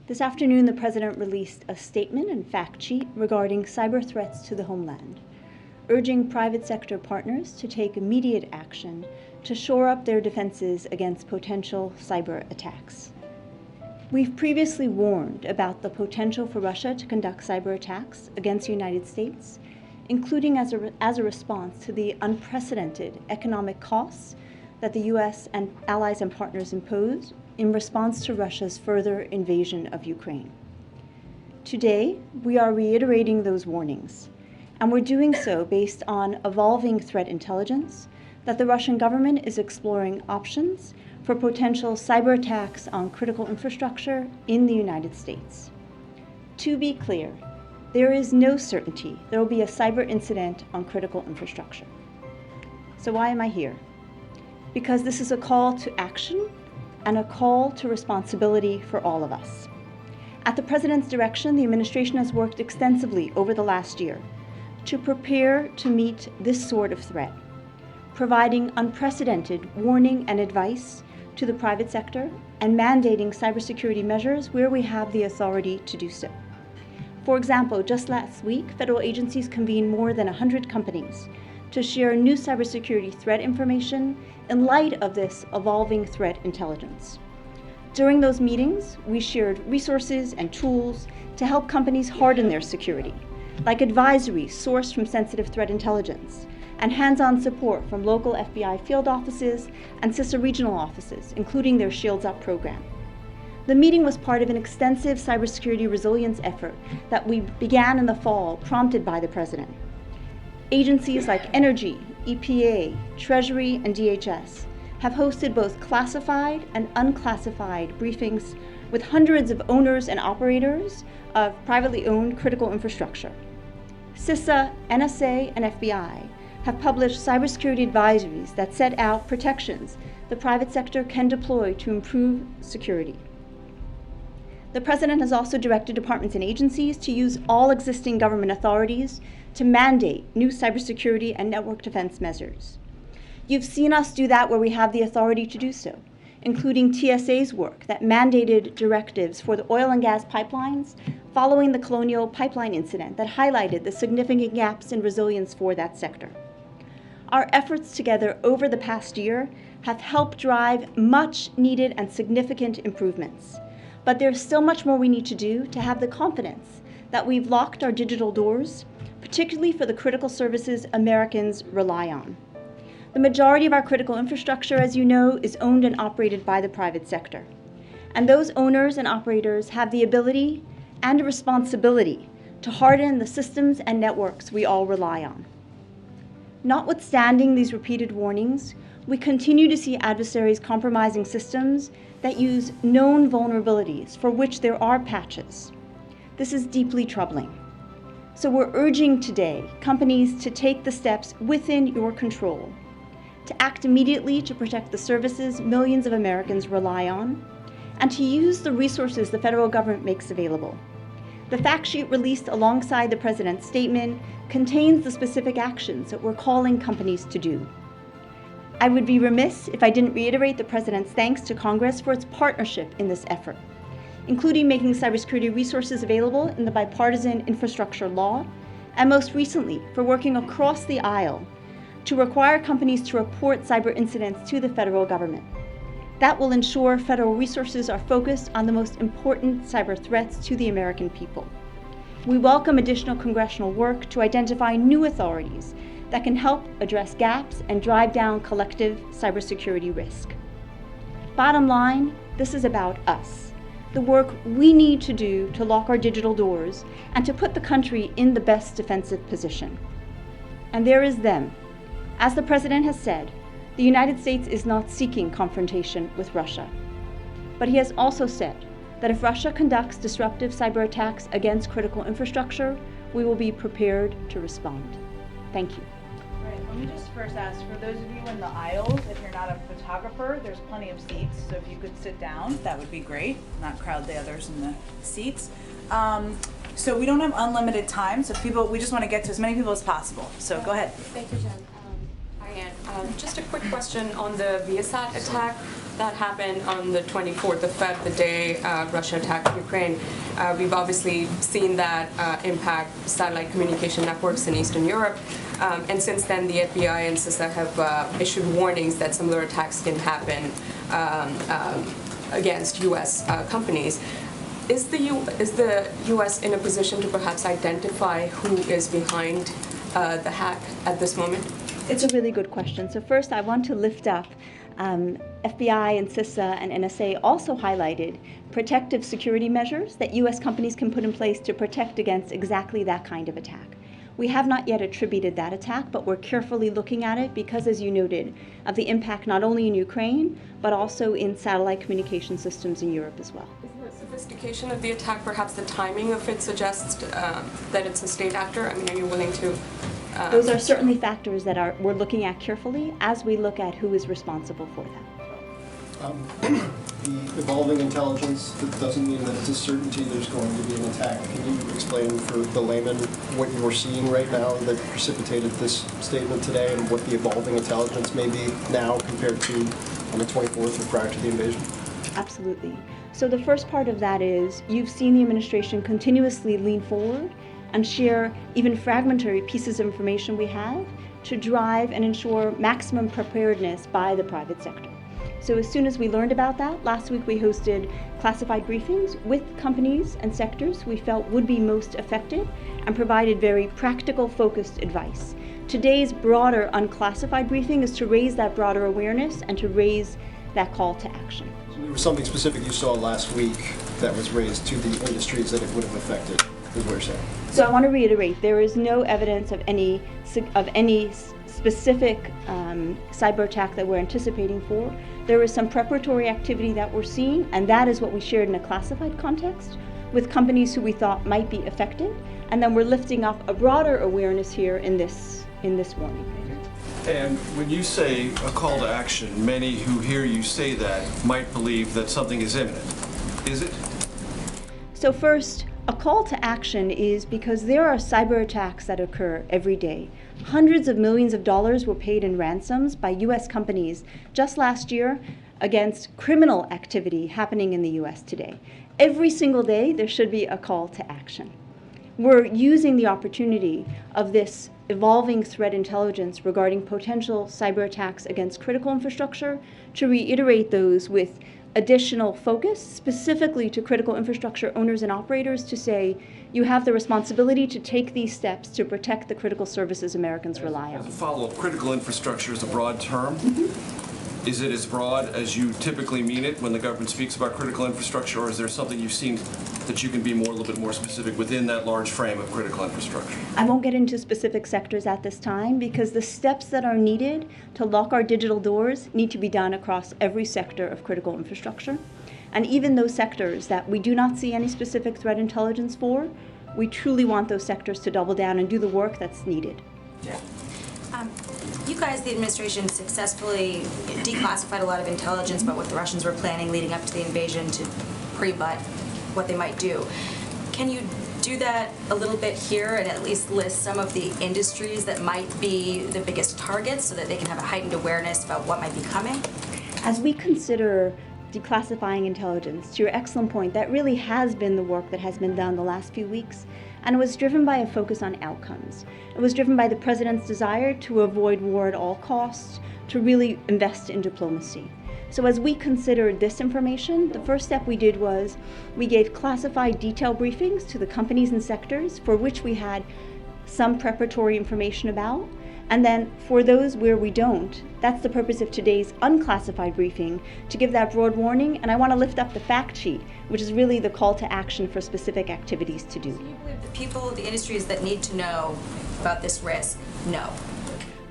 This afternoon, the President released a statement and fact sheet regarding cyber threats to the homeland, urging private sector partners to take immediate action to shore up their defenses against potential cyber attacks. We've previously warned about the potential for Russia to conduct cyber attacks against the United States, including as a response to the unprecedented economic costs that the U.S. and allies and partners impose in response to Russia's further invasion of Ukraine. Today, we are reiterating those warnings, and we're doing so based on evolving threat intelligence that the Russian government is exploring options for potential cyber attacks on critical infrastructure in the United States. To be clear, there is no certainty there will be a cyber incident on critical infrastructure. So why am I here? Because this is a call to action and a call to responsibility for all of us. At the President's direction, the administration has worked extensively over the last year to prepare to meet this sort of threat, providing unprecedented warning and advice to the private sector and mandating cybersecurity measures where we have the authority to do so. For example, just last week, federal agencies convened more than 100 companies to share new cybersecurity threat information in light of this evolving threat intelligence. During those meetings, we shared resources and tools to help companies harden their security, like advisories sourced from sensitive threat intelligence, and hands-on support from local FBI field offices and CISA regional offices, including their Shields Up program. The meeting was part of an extensive cybersecurity resilience effort that we began in the fall, prompted by the President. Agencies like Energy, EPA, Treasury, and DHS have hosted both classified and unclassified briefings with hundreds of owners and operators of privately owned critical infrastructure. CISA, NSA, and FBI have published cybersecurity advisories that set out protections the private sector can deploy to improve security. The President has also directed departments and agencies to use all existing government authorities to mandate new cybersecurity and network defense measures. You've seen us do that where we have the authority to do so, including TSA's work that mandated directives for the oil and gas pipelines following the Colonial Pipeline incident that highlighted the significant gaps in resilience for that sector. Our efforts together over the past year have helped drive much needed and significant improvements. But there's still much more we need to do to have the confidence that we've locked our digital doors, particularly for the critical services Americans rely on. The majority of our critical infrastructure, as you know, is owned and operated by the private sector. And those owners and operators have the ability and a responsibility to harden the systems and networks we all rely on. Notwithstanding these repeated warnings, we continue to see adversaries compromising systems that use known vulnerabilities for which there are patches. This is deeply troubling. So we're urging today companies to take the steps within your control, to act immediately to protect the services millions of Americans rely on, and to use the resources the federal government makes available. The fact sheet released alongside the President's statement contains the specific actions that we're calling companies to do. I would be remiss if I didn't reiterate the President's thanks to Congress for its partnership in this effort, including making cybersecurity resources available in the bipartisan infrastructure law, and most recently for working across the aisle to require companies to report cyber incidents to the federal government. That will ensure federal resources are focused on the most important cyber threats to the American people. We welcome additional congressional work to identify new authorities that can help address gaps and drive down collective cybersecurity risk. Bottom line, this is about us, the work we need to do to lock our digital doors and to put the country in the best defensive position. And there is them. As the President has said, the United States is not seeking confrontation with Russia. But he has also said that if Russia conducts disruptive cyber attacks against critical infrastructure, we will be prepared to respond. Thank you. Right, let me just first ask, for those of you in the aisles, if you're not a photographer, there's plenty of seats, so if you could sit down, that would be great, not crowd the others in the seats. So we don't have unlimited time, so we just want to get to as many people as possible, so go ahead. Thank you, Jen. Just a quick question on the Viasat attack. that happened on the 24th of Feb, the day Russia attacked Ukraine. We've obviously seen that impact satellite communication networks in Eastern Europe. And since then, the FBI and CISA have issued warnings that similar attacks can happen against U.S. companies. Is the U.S. in a position to perhaps identify who is behind the hack at this moment? It's a really good question. So first, I want to lift up FBI and CISA and NSA also highlighted protective security measures that U.S. companies can put in place to protect against exactly that kind of attack. We have not yet attributed that attack, but we're carefully looking at it because, as you noted, of the impact not only in Ukraine, but also in satellite communication systems in Europe as well. Isn't the sophistication of the attack, perhaps the timing of it, suggests that it's a state actor? I mean, are you willing to... Those are certainly factors that we're looking at carefully as we look at who is responsible for that. The evolving intelligence, that doesn't mean that it's a certainty there's going to be an attack. Can you explain for the layman what you're seeing right now that precipitated this statement today and what the evolving intelligence may be now compared to on the 24th or prior to the invasion? Absolutely. So the first part of that is you've seen the administration continuously lean forward and share even fragmentary pieces of information we have to drive and ensure maximum preparedness by the private sector. So as soon as we learned about that, last week we hosted classified briefings with companies and sectors we felt would be most affected and provided very practical, focused advice. Today's broader unclassified briefing is to raise that broader awareness and to raise that call to action. So there was something specific you saw last week that was raised to the industries that it would have affected, is what you're saying? So I want to reiterate, there is no evidence of any specific cyber attack that we're anticipating for. There is some preparatory activity that we're seeing, and that is what we shared in a classified context with companies who we thought might be affected, and then we're lifting up a broader awareness here in this warning. And when you say a call to action, many who hear you say that might believe that something is imminent. Is it? So first, a call to action is because there are cyber attacks that occur every day. Hundreds of millions of dollars were paid in ransoms by U.S. companies just last year against criminal activity happening in the U.S. today. Every single day, there should be a call to action. We're using the opportunity of this evolving threat intelligence regarding potential cyber attacks against critical infrastructure to reiterate those with additional focus specifically to critical infrastructure owners and operators to say you have the responsibility to take these steps to protect the critical services Americans rely on. As a follow-up, critical infrastructure is a broad term. Is it as broad as you typically mean it when the government speaks about critical infrastructure, or is there something you've seen that you can be a little bit more specific within that large frame of critical infrastructure? I won't get into specific sectors at this time because the steps that are needed to lock our digital doors need to be done across every sector of critical infrastructure. And even those sectors that we do not see any specific threat intelligence for, we truly want those sectors to double down and do the work that's needed. Yeah. You guys, the administration, successfully declassified a lot of intelligence about what the Russians were planning leading up to the invasion to pre-butt what they might do. Can you do that a little bit here and at least list some of the industries that might be the biggest targets so that they can have a heightened awareness about what might be coming? As we consider declassifying intelligence, to your excellent point, that really has been the work that has been done the last few weeks, and it was driven by a focus on outcomes. It was driven by the president's desire to avoid war at all costs, to really invest in diplomacy. So as we considered this information, the first step we did was we gave classified detailed briefings to the companies and sectors for which we had some preparatory information about. And then for those where we don't, that's the purpose of today's unclassified briefing, to give that broad warning. And I want to lift up the fact sheet, which is really the call to action for specific activities to do. So you believe the people, the industries that need to know about this risk know?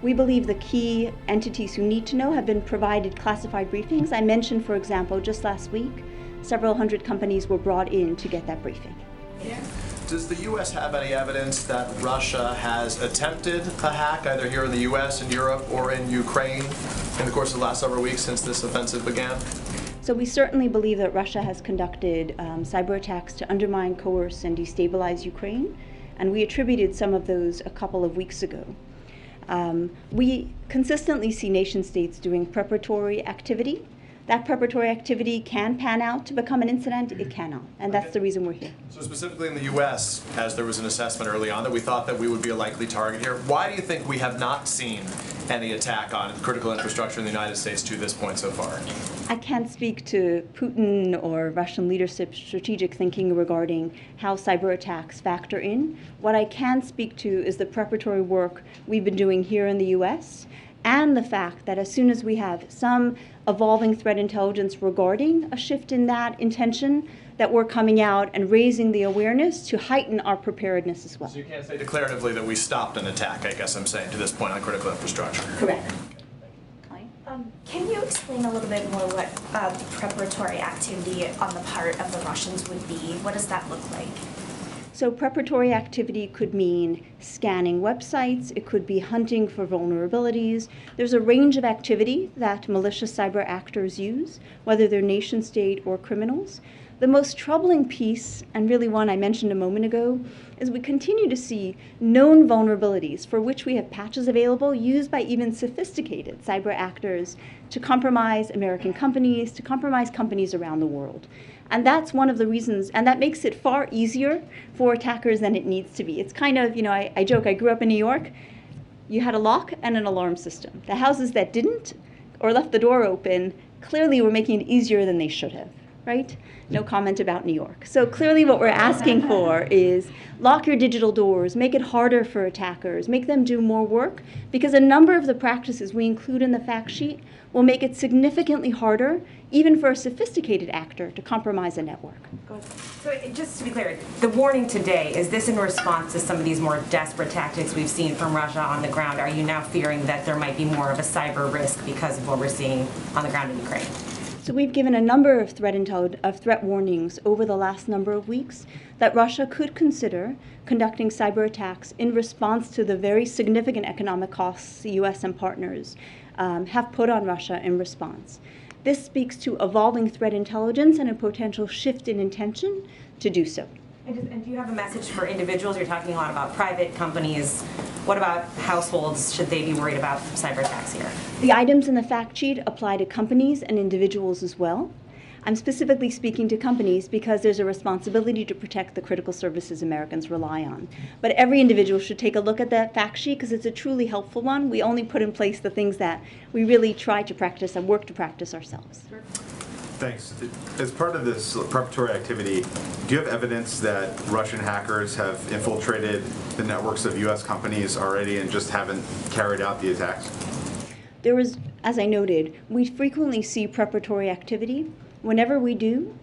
We believe the key entities who need to know have been provided classified briefings. I mentioned, for example, just last week, several hundred companies were brought in to get that briefing. Yeah. Does the U.S. have any evidence that Russia has attempted a hack, either here in the U.S., in Europe, or in Ukraine in the course of the last several weeks since this offensive began? So we certainly believe that Russia has conducted cyber attacks to undermine, coerce, and destabilize Ukraine, and we attributed some of those a couple of weeks ago. We consistently see nation states doing preparatory activity that preparatory activity can pan out to become an incident, it cannot. And that's the reason we're here. So specifically in the U.S., as there was an assessment early on that we thought that we would be a likely target here, why do you think we have not seen any attack on critical infrastructure in the United States to this point so far? I can't speak to Putin or Russian leadership's strategic thinking regarding how cyber attacks factor in. What I can speak to is the preparatory work we've been doing here in the U.S. and the fact that as soon as we have some evolving threat intelligence regarding a shift in that intention, that we're coming out and raising the awareness to heighten our preparedness as well. So you can't say declaratively that we stopped an attack, I guess I'm saying, to this point on critical infrastructure. Correct. Can you explain a little bit more what preparatory activity on the part of the Russians would be? What does that look like? So preparatory activity could mean scanning websites, it could be hunting for vulnerabilities. There's a range of activity that malicious cyber actors use, whether they're nation state or criminals. The most troubling piece, and really one I mentioned a moment ago, is we continue to see known vulnerabilities for which we have patches available used by even sophisticated cyber actors to compromise American companies, to compromise companies around the world. And that's one of the reasons, and that makes it far easier for attackers than it needs to be. It's kind of, I joke, I grew up in New York. You had a lock and an alarm system. The houses that didn't or left the door open clearly were making it easier than they should have, right? No comment about New York. So clearly what we're asking for is lock your digital doors, make it harder for attackers, make them do more work, because a number of the practices we include in the fact sheet will make it significantly harder, even for a sophisticated actor, to compromise a network. So just to be clear, the warning today, is this in response to some of these more desperate tactics we've seen from Russia on the ground? Are you now fearing that there might be more of a cyber risk because of what we're seeing on the ground in Ukraine? So we've given a number of threat warnings over the last number of weeks that Russia could consider conducting cyber attacks in response to the very significant economic costs the U.S. and partners have put on Russia in response. This speaks to evolving threat intelligence and a potential shift in intention to do so. And do you have a message for individuals? You're talking a lot about private companies. What about households? Should they be worried about cyber attacks here? The items in the fact sheet apply to companies and individuals as well. I'm specifically speaking to companies because there's a responsibility to protect the critical services Americans rely on. But every individual should take a look at that fact sheet because it's a truly helpful one. We only put in place the things that we really try to practice and work to practice ourselves. Thanks. As part of this preparatory activity, do you have evidence that Russian hackers have infiltrated the networks of U.S. companies already and just haven't carried out the attacks? There was, as I noted, we frequently see preparatory activity. Whenever we do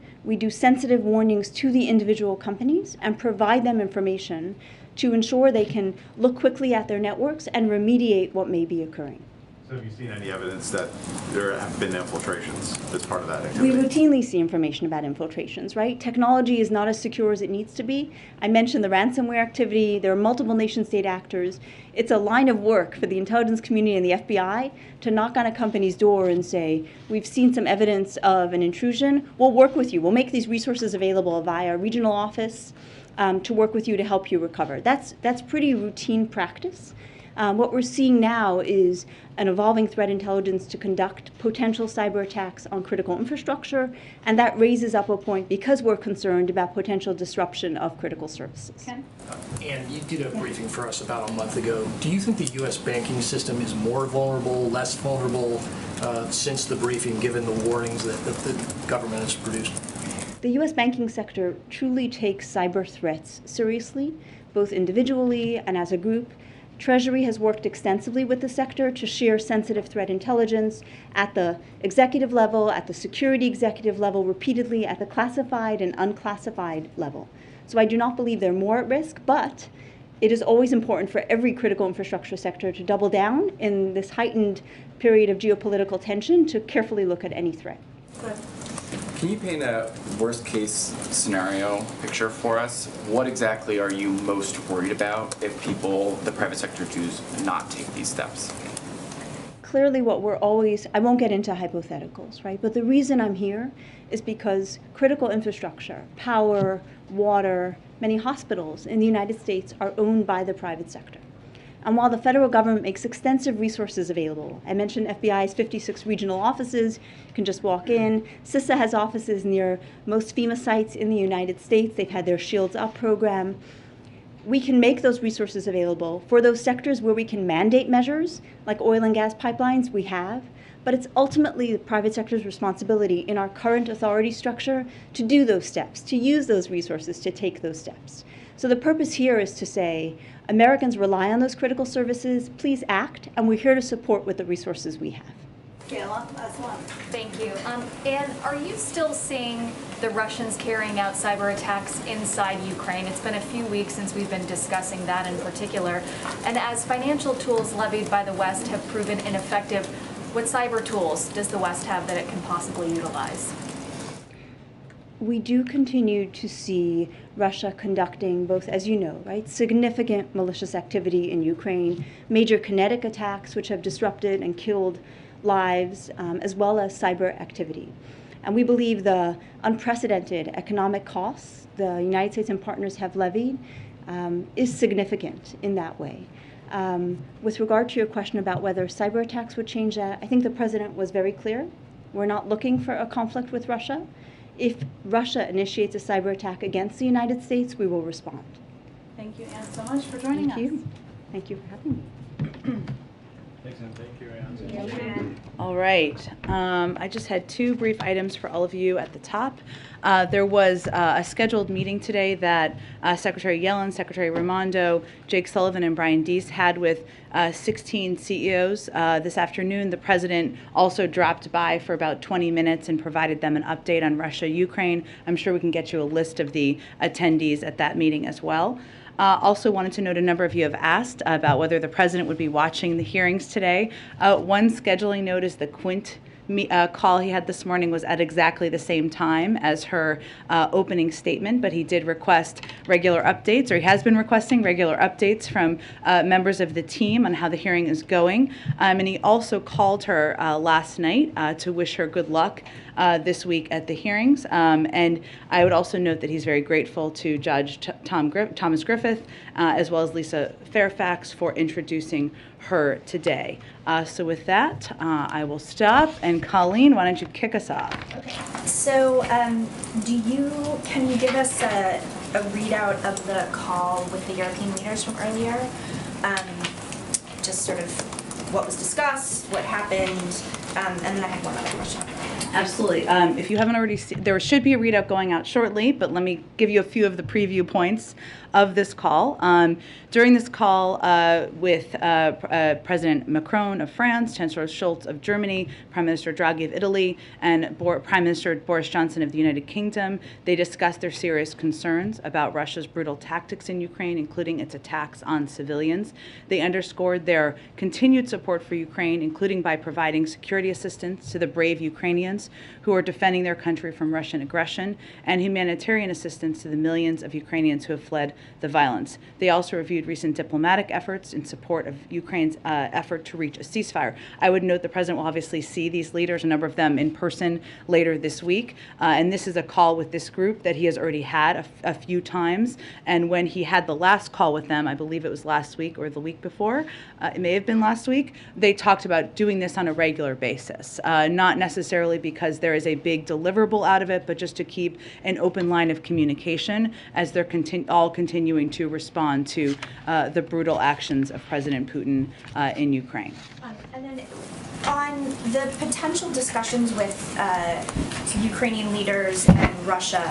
sensitive warnings to the individual companies and provide them information to ensure they can look quickly at their networks and remediate what may be occurring. So have you seen any evidence that there have been infiltrations as part of that We activity? routinely see information about infiltrations, right? Technology is not as secure as it needs to be. I mentioned the ransomware activity. There are multiple nation-state actors. It's a line of work for the intelligence community and the FBI to knock on a company's door and say, we've seen some evidence of an intrusion. We'll work with you. We'll make these resources available via regional office to work with you to help you recover. That's pretty routine practice. What we're seeing now is an evolving threat intelligence to conduct potential cyber attacks on critical infrastructure, and that raises up a point because we're concerned about potential disruption of critical services. Ken? And you did a briefing for us about a month ago. Do you think the U.S. banking system is more vulnerable, less vulnerable since the briefing, given the warnings that the government has produced? The U.S. banking sector truly takes cyber threats seriously, both individually and as a group. Treasury has worked extensively with the sector to share sensitive threat intelligence at the executive level, at the security executive level, repeatedly at the classified and unclassified level. So I do not believe they're more at risk, but it is always important for every critical infrastructure sector to double down in this heightened period of geopolitical tension to carefully look at any threat. Can you paint a worst-case scenario picture for us? What exactly are you most worried about if the private sector, choose not take these steps? Clearly what we're always, I won't get into hypotheticals, right? But the reason I'm here is because critical infrastructure, power, water, many hospitals in the United States are owned by the private sector. And while the federal government makes extensive resources available, I mentioned FBI's 56 regional offices, you can just walk in. CISA has offices near most FEMA sites in the United States. They've had their Shields Up program. We can make those resources available for those sectors where we can mandate measures, like oil and gas pipelines, we have. But it's ultimately the private sector's responsibility in our current authority structure to do those steps, to use those resources to take those steps. So the purpose here is to say, Americans rely on those critical services, please act, and we're here to support with the resources we have. Kayla, last one. Thank you. And are you still seeing the Russians carrying out cyber attacks inside Ukraine? It's been a few weeks since we've been discussing that in particular. And as financial tools levied by the West have proven ineffective, what cyber tools does the West have that it can possibly utilize? We do continue to see Russia conducting both, as you know, right, significant malicious activity in Ukraine, major kinetic attacks which have disrupted and killed lives, as well as cyber activity. And we believe the unprecedented economic costs the United States and partners have levied is significant in that way. With regard to your question about whether cyber attacks would change that, I think the president was very clear. We're not looking for a conflict with Russia. If Russia initiates a cyber attack against the United States, we will respond. Thank you, Anne, so much for joining us. Thank you. Thank you for having me. Thanks, Anne. Thank you, Anne. All right. I just had two brief items for all of you at the top. There was a scheduled meeting today that Secretary Yellen, Secretary Raimondo, Jake Sullivan, and Brian Deese had with 16 CEOs. This afternoon, the president also dropped by for about 20 minutes and provided them an update on Russia, Ukraine. I'm sure we can get you a list of the attendees at that meeting as well. Also wanted to note a number of you have asked about whether the president would be watching the hearings today. One scheduling note is the Quint call he had this morning was at exactly the same time as her opening statement, but he did request regular updates, or he has been requesting regular updates from members of the team on how the hearing is going. And he also called her last night to wish her good luck this week at the hearings. And I would also note that he's very grateful to Judge Thomas Griffith, as well as Lisa Fairfax, for introducing her today. So with that, I will stop. And Colleen, why don't you kick us off? Okay. So can you give us a readout of the call with the European leaders from earlier? Just sort of what was discussed, what happened, and then I had one other question. Absolutely. If you haven't already seen, there should be a readout going out shortly, but let me give you a few of the preview points of this call. During this call with President Macron of France, Chancellor Scholz of Germany, Prime Minister Draghi of Italy, and Prime Minister Boris Johnson of the United Kingdom, they discussed their serious concerns about Russia's brutal tactics in Ukraine, including its attacks on civilians. They underscored their continued support for Ukraine, including by providing security assistance to the brave Ukrainians who are defending their country from Russian aggression, and humanitarian assistance to the millions of Ukrainians who have fled the violence. They also reviewed recent diplomatic efforts in support of Ukraine's effort to reach a ceasefire. I would note the president will obviously see these leaders, a number of them in person, later this week. And this is a call with this group that he has already had a few times. And when he had the last call with them, I believe it was last week or the week before, it may have been last week, they talked about doing this on a regular basis. Not necessarily because there is a big deliverable out of it, but just to keep an open line of communication as they're all continuing to respond to the brutal actions of President Putin in Ukraine. And then on the potential discussions with Ukrainian leaders and Russia,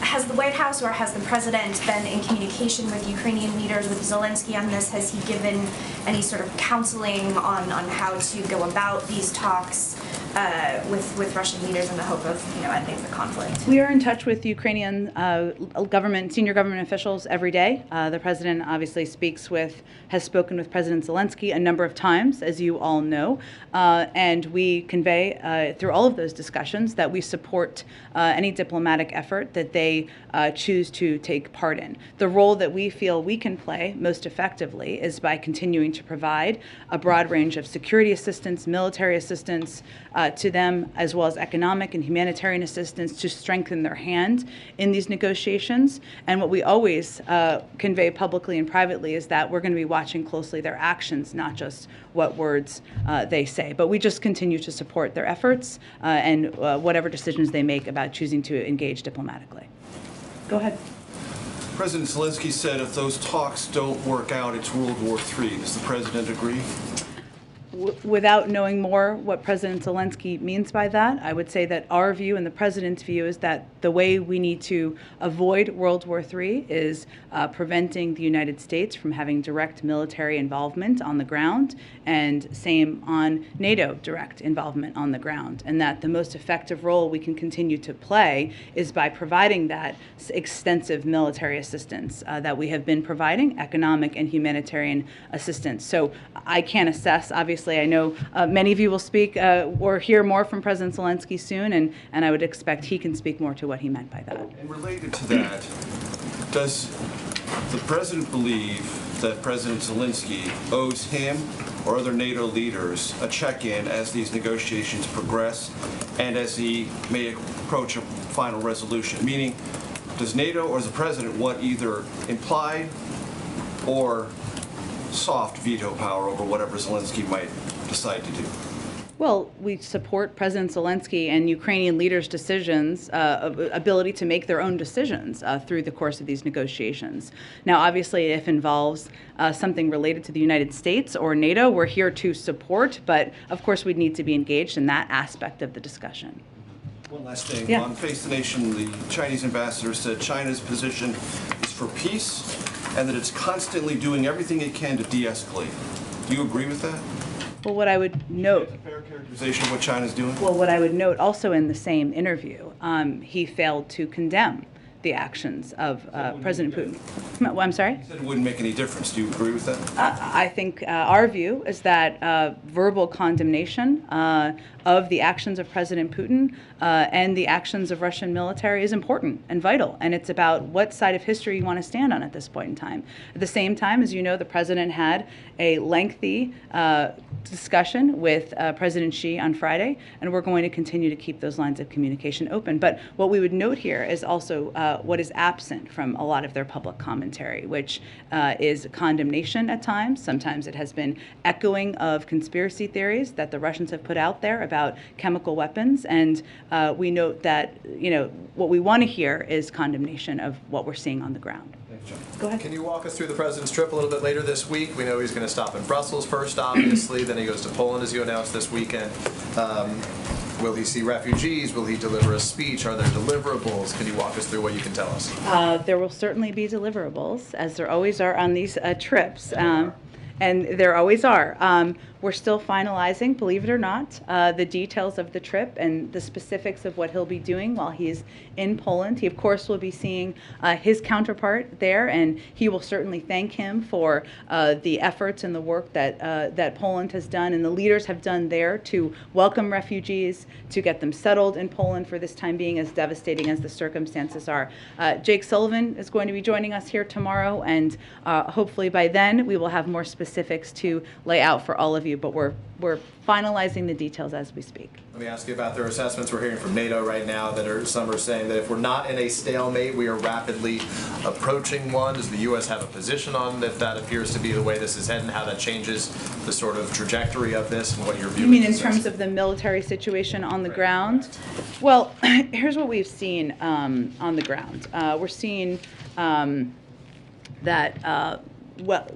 has the White House or has the president been in communication with Ukrainian leaders, with Zelensky on this? Has he given any sort of counseling on how to go about these talks with Russian leaders in the hope of ending the conflict? We are in touch with Ukrainian senior government officials every day. The president obviously has spoken with President Zelensky a number of times, as you all know, and we convey through all of those discussions that we support any diplomatic effort that they choose to take part in. The role that we feel we can play most effectively is by continuing to provide a broad range of security assistance, military assistance, to them, as well as economic and humanitarian assistance to strengthen their hand in these negotiations. And what we always convey publicly and privately is that we're going to be watching closely their actions, not just what words they say. But we just continue to support their efforts and whatever decisions they make about choosing to engage diplomatically. Go ahead. President Zelensky said if those talks don't work out, it's World War III. Does the president agree? Without knowing more what President Zelensky means by that, I would say that our view and the president's view is that the way we need to avoid World War III is preventing the United States from having direct military involvement on the ground, and same on NATO direct involvement on the ground, and that the most effective role we can continue to play is by providing that extensive military assistance that we have been providing, economic and humanitarian assistance. So I can't assess, obviously. I know many of you will speak or hear more from President Zelensky soon, and I would expect he can speak more to what he meant by that. And related to that, does the president believe that President Zelensky owes him or other NATO leaders a check-in as these negotiations progress and as he may approach a final resolution? Meaning, does NATO or the president want either implied or soft veto power over whatever Zelensky might decide to do? Well, we support President Zelensky and Ukrainian leaders' decisions, ability to make their own decisions through the course of these negotiations. Now, obviously, if it involves something related to the United States or NATO, we're here to support, but of course we'd need to be engaged in that aspect of the discussion. One last thing. Yeah. On Face the Nation, the Chinese ambassador said China's position is for peace and that it's constantly doing everything it can to de-escalate. Do you agree with that? Well, what I would note... That's a fair characterization of what China's doing? Well, what I would note also in the same interview, he failed to condemn the actions of President Putin. Well, I'm sorry? He said it wouldn't make any difference. Do you agree with that? I think our view is that verbal condemnation of the actions of President Putin and the actions of Russian military is important and vital, and it's about what side of history you want to stand on at this point in time. At the same time, as you know, the president had a lengthy discussion with President Xi on Friday, and we're going to continue to keep those lines of communication open. But what we would note here is also what is absent from a lot of their public commentary, which is condemnation at times. Sometimes it has been echoing of conspiracy theories that the Russians have put out there about chemical weapons, and we note that, you know, what we want to hear is condemnation of what we're seeing on the ground. Go ahead. Can you walk us through the president's trip a little bit later this week? We know he's going to stop in Brussels first, obviously. Then he goes to Poland, as you announced this weekend. Will he see refugees? Will he deliver a speech? Are there deliverables? Can you walk us through what you can tell us? There will certainly be deliverables, as there always are on these trips. And there always are. We're still finalizing, believe it or not, the details of the trip and the specifics of what he'll be doing while he's in Poland. He, of course, will be seeing his counterpart there, and he will certainly thank him for the efforts and the work that Poland has done and the leaders have done there to welcome refugees, to get them settled in Poland for this time being, as devastating as the circumstances are. Jake Sullivan is going to be joining us here tomorrow, and hopefully by then we will have more specifics to lay out for all of you, but we're finalizing the details as we speak. Let me ask you about their assessments. We're hearing from NATO right now that some are saying that if we're not in a stalemate, we are rapidly approaching one. Does the U.S. have a position on if that appears to be the way this is heading, how that changes the sort of trajectory of this and what your view is? You mean in terms of the military situation on the ground? Well, here's what we've seen on the ground. We're seeing that, well,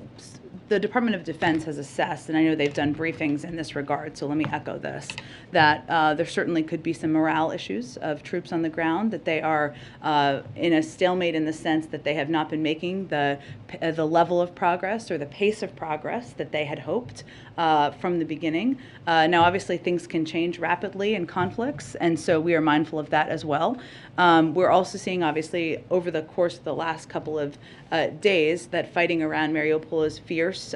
the Department of Defense has assessed, and I know they've done briefings in this regard, so let me echo this, that there certainly could be some morale issues of troops on the ground, that they are in a stalemate in the sense that they have not been making the level of progress or the pace of progress that they had hoped from the beginning. Now, obviously, things can change rapidly in conflicts, and so we are mindful of that as well. We're also seeing, obviously, over the course of the last couple of days, that fighting around Mariupol is fierce course,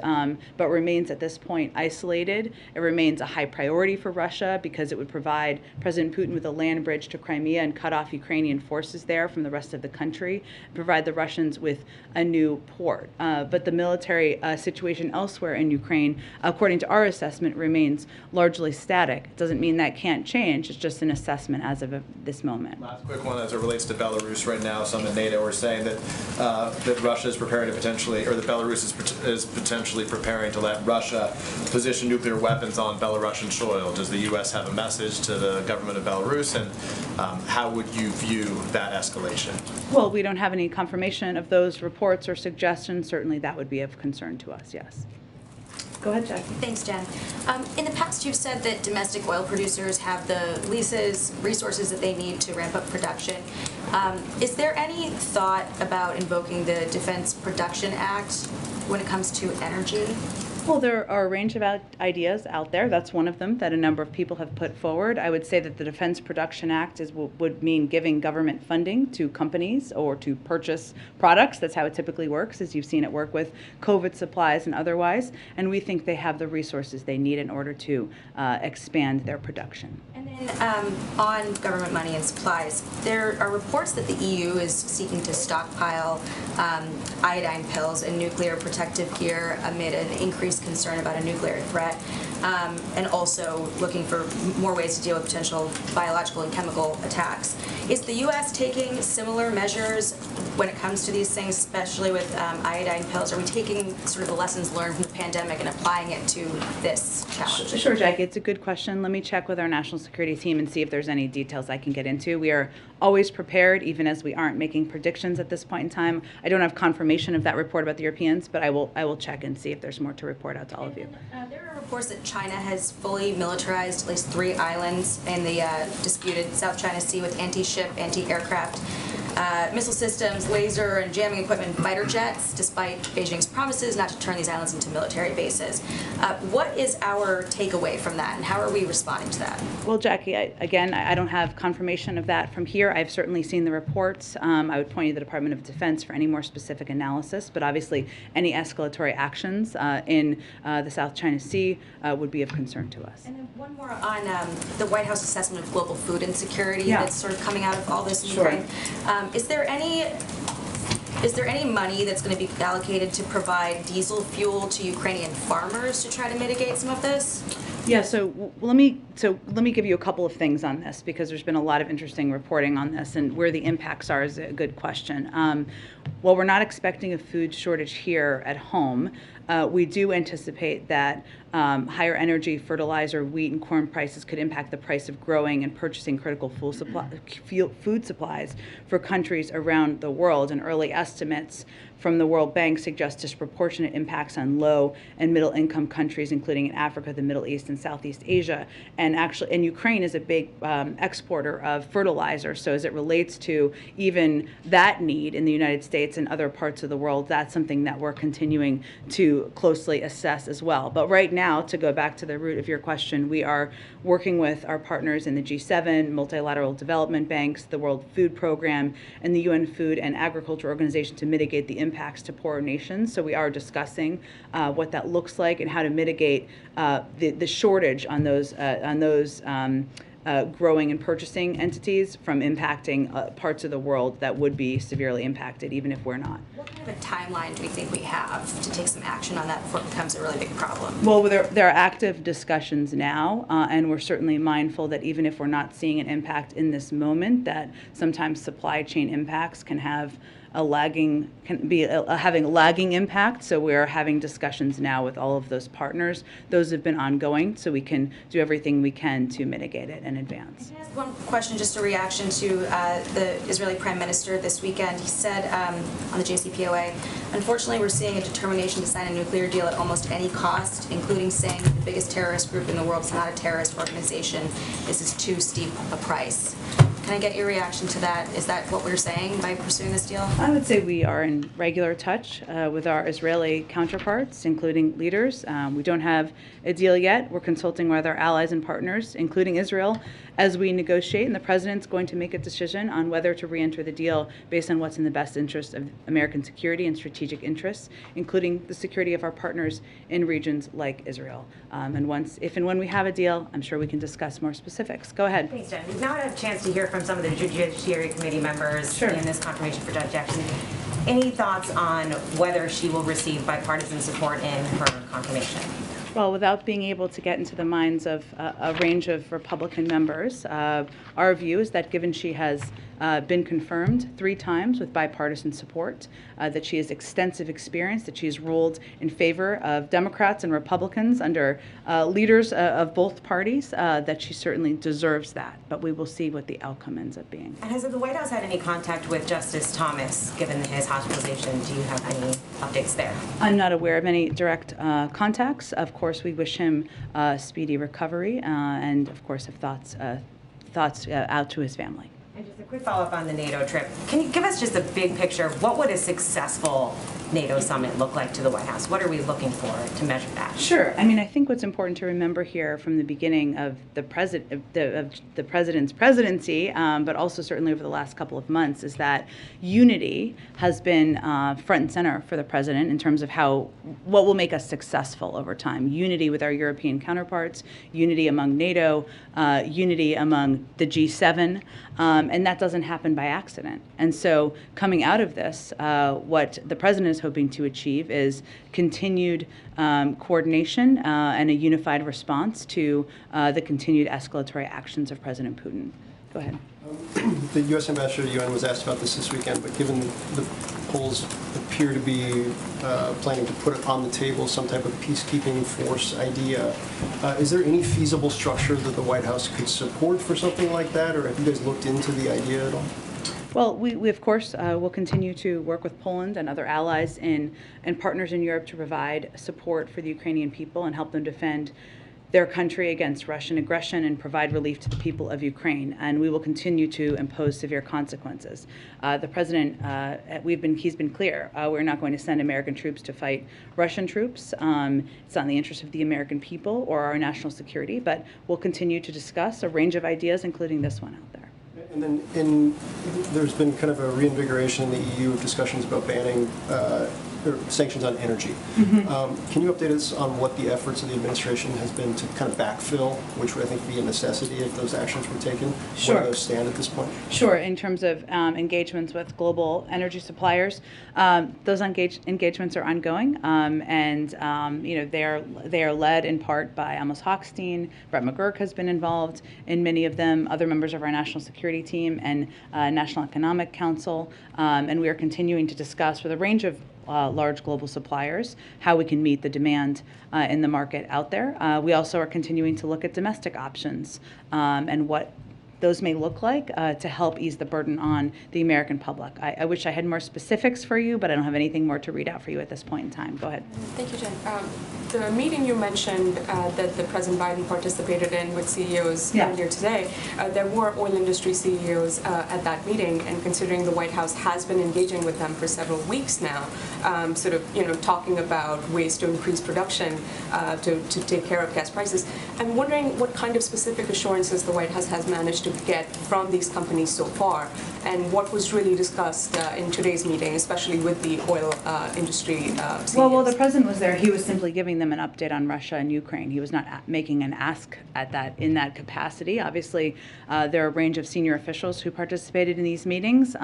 but remains at this point isolated. It remains a high priority for Russia because it would provide President Putin with a land bridge to Crimea and cut off Ukrainian forces there from the rest of the country, provide the Russians with a new port. But the military situation elsewhere in Ukraine, according to our assessment, remains largely static. It doesn't mean that can't change. It's just an assessment as of this moment. Last quick one as it relates to Belarus right now. Some in NATO are saying that that Russia is preparing to potentially, or that Belarus is potentially preparing to let Russia position nuclear weapons on Belarusian soil. Does the U.S. have a message to the government of Belarus, and how would you view that escalation? Well, we don't have any confirmation of those reports or suggestions. Certainly that would be of concern to us, yes. Go ahead, Jackie. Thanks, Jen. In the past, you've said that domestic oil producers have the leases, resources that they need to ramp up production. Is there any thought about invoking the Defense Production Act when it comes to energy? Well, there are a range of ideas out there. That's one of them that a number of people have put forward. I would say that the Defense Production Act would mean giving government funding to companies or to purchase products. That's how it typically works, as you've seen it work with COVID supplies and otherwise. And we think they have the resources they need in order to expand their production. And then on government money and supplies, there are reports that the EU is seeking to stockpile iodine pills and nuclear protective gear amid an increased concern about a nuclear threat, and also looking for more ways to deal with potential biological and chemical attacks. Is the U.S. taking similar measures when it comes to these things, especially with iodine pills? Are we taking sort of the lessons learned from the pandemic and applying it to this challenge? Sure, Jackie. It's a good question. Let me check with our national security team and see if there's any details I can get into. We are always prepared, even as we aren't making predictions at this point in time. I don't have confirmation of that report about the Europeans, but I will check and see if there's more to report out to all of you. There are reports that China has fully militarized at least 3 islands in the disputed South China Sea with anti-ship, anti-aircraft missile systems, laser and jamming equipment, fighter jets, despite Beijing's promises not to turn these islands into military bases. What is our takeaway from that, and how are we responding to that? Well, Jackie, I don't have confirmation of that from here. I've certainly seen the reports. I would point you to the Department of Defense for any more specific analysis, but obviously any escalatory actions in the South China Sea would be of concern to us. And then one more on the White House assessment of global food insecurity that's sort of coming out of all this in Ukraine. Is there any money that's going to be allocated to provide diesel fuel to Ukrainian farmers to try to mitigate some of this? Yeah, so let me give you a couple of things on this, because there's been a lot of interesting reporting on this, and where the impacts are is a good question. While we're not expecting a food shortage here at home, we do anticipate that higher energy, fertilizer, wheat, and corn prices could impact the price of growing and purchasing critical food supplies for countries around the world. And early estimates from the World Bank suggest disproportionate impacts on low and middle income countries, including in Africa, the Middle East, and Southeast Asia. And Ukraine is a big exporter of fertilizer. So as it relates to even that need in the United States and other parts of the world, that's something that we're continuing to closely assess as well. But right now, to go back to the root of your question, we are working with our partners in the G7, multilateral development banks, the World Food Program, and the UN Food and Agriculture Organization to mitigate the impacts to poorer nations. So we are discussing what that looks like and how to mitigate the shortage on those growing and purchasing entities from impacting parts of the world that would be severely impacted, even if we're not. What kind of a timeline do we think we have to take some action on that before it becomes a really big problem? Well, there are active discussions now, and we're certainly mindful that even if we're not seeing an impact in this moment, that sometimes supply chain impacts can have having a lagging impact. So we're having discussions now with all of those partners. Those have been ongoing, so we can do everything we can to mitigate it in advance. Can I ask one question, just a reaction to the Israeli Prime Minister this weekend? He said on the JCPOA, unfortunately, we're seeing a determination to sign a nuclear deal at almost any cost, including saying that the biggest terrorist group in the world is not a terrorist organization. This is too steep a price. Can I get your reaction to that? Is that what we're saying by pursuing this deal? I would say we are in regular touch with our Israeli counterparts, including leaders. We don't have a deal yet. We're consulting with our allies and partners, including Israel, as we negotiate, and the president's going to make a decision on whether to re-enter the deal based on what's in the best interest of American security and strategic interests, including the security of our partners in regions like Israel. And if and when we have a deal, I'm sure we can discuss more specifics. Go ahead. Thanks, Jen. We've now had a chance to hear from some of the Judiciary Committee members in this confirmation for Judge Jackson. Any thoughts on whether she will receive bipartisan support in her confirmation? Well, without being able to get into the minds of a range of Republican members, our view is that given she has been confirmed 3 times with bipartisan support, that she has extensive experience, that she's ruled in favor of Democrats and Republicans under leaders of both parties, that she certainly deserves that. But we will see what the outcome ends up being. And has the White House had any contact with Justice Thomas, given his hospitalization? Do you have any updates there? I'm not aware of any direct contacts. Of course, we wish him speedy recovery, and of course have thoughts out to his family. And just a quick follow-up on the NATO trip. Can you give us just a big picture? What would a successful NATO summit look like to the White House? What are we looking for to measure that? Sure. I mean, I think what's important to remember here from the beginning of the president's presidency, but also certainly over the last couple of months, is that unity has been front and center for the president in terms of what will make us successful over time. Unity with our European counterparts, unity among NATO, unity among the G7. And that doesn't happen by accident. And so coming out of this, what the president is hoping to achieve is continued coordination and a unified response to the continued escalatory actions of President Putin. Go ahead. The U.S. ambassador to the UN was asked about this weekend, but given the polls appear to be planning to put on the table some type of peacekeeping force idea, is there any feasible structure that the White House could support for something like that, or have you guys looked into the idea at all? Well, we of course will continue to work with Poland and other allies and partners in Europe to provide support for the Ukrainian people and help them defend their country against Russian aggression and provide relief to the people of Ukraine. And we will continue to impose severe consequences. The president, he's been clear. We're not going to send American troops to fight Russian troops. It's not in the interest of the American people or our national security, but we'll continue to discuss a range of ideas, including this one out there. And then there's been kind of a reinvigoration in the EU of discussions about banning or sanctions on energy. Can you update us on what the efforts of the administration has been to kind of backfill, which would I think be a necessity if those actions were taken? Sure. Where do those stand at this point? Sure. In terms of engagements with global energy suppliers, those engagements are ongoing, and they are led in part by Amos Hochstein. Brett McGurk has been involved in many of them. Other members of our national security team and National Economic Council, and we are continuing to discuss with a range of large global suppliers how we can meet the demand in the market out there. We also are continuing to look at domestic options and what those may look like to help ease the burden on the American public. I wish I had more specifics for you, but I don't have anything more to read out for you at this point in time. Go ahead. Thank you, Jen. The meeting you mentioned that the President Biden participated in with CEOs earlier today, there were oil industry CEOs at that meeting, and considering the White House has been engaging with them for several weeks now, talking about ways to increase production to take care of gas prices, I'm wondering what kind of specific assurances the White House has managed to get from these companies so far, and what was really discussed in today's meeting, especially with the oil industry CEOs. Well, the president was there. He was simply giving them an update on Russia and Ukraine. He was not making an ask in that capacity. Obviously, there are a range of senior officials who participated in these meetings.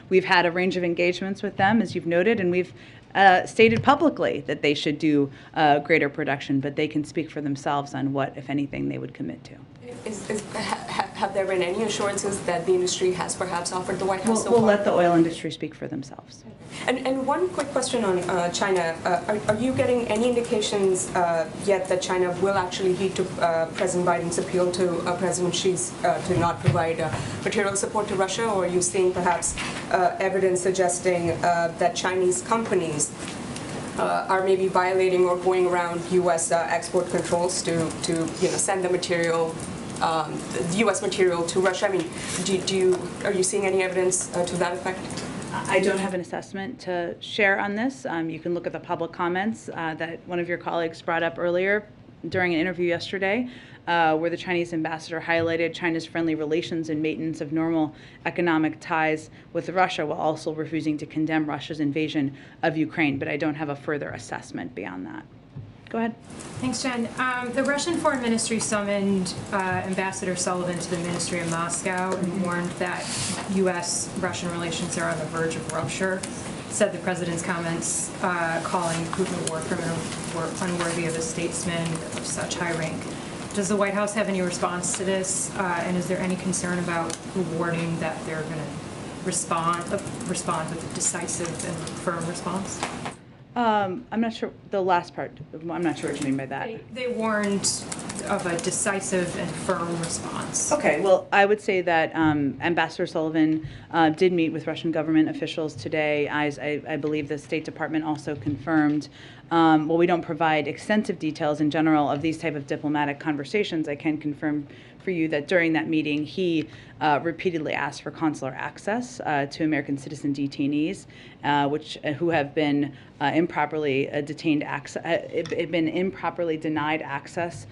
We've had a range of engagements with them, as you've noted, and we've stated publicly that they should do greater production, but they can speak for themselves on what, if anything, they would commit to. Have there been any assurances that the industry has perhaps offered the White House so far? We'll let the oil industry speak for themselves. And one quick question on China. Are you getting any indications yet that China will actually heed to President Biden's appeal to President Xi's to not provide material support to Russia, or are you seeing perhaps evidence suggesting that Chinese companies are maybe violating or going around U.S. export controls to send the material the U.S. material to Russia? I mean, are you seeing any evidence to that effect? I don't have an assessment to share on this. You can look at the public comments that one of your colleagues brought up earlier during an interview yesterday, where the Chinese ambassador highlighted China's friendly relations and maintenance of normal economic ties with Russia, while also refusing to condemn Russia's invasion of Ukraine. But I don't have a further assessment beyond that. Go ahead. Thanks, Jen. The Russian Foreign Ministry summoned Ambassador Sullivan to the ministry in Moscow and warned that U.S.-Russian relations are on the verge of rupture. Said the president's comments calling Putin a war criminal were unworthy of a statesman of such high rank. Does the White House have any response to this? And is there any concern about the warning that they're going to respond with a decisive and firm response? I'm not sure the last part. I'm not sure what you mean by that. They warned of a decisive and firm response. Okay, well, I would say that Ambassador Sullivan did meet with Russian government officials today. I believe the State Department also confirmed. While we don't provide extensive details in general of these type of diplomatic conversations, I can confirm for you that during that meeting, he repeatedly asked for consular access to American citizen detainees, who have been improperly been improperly denied access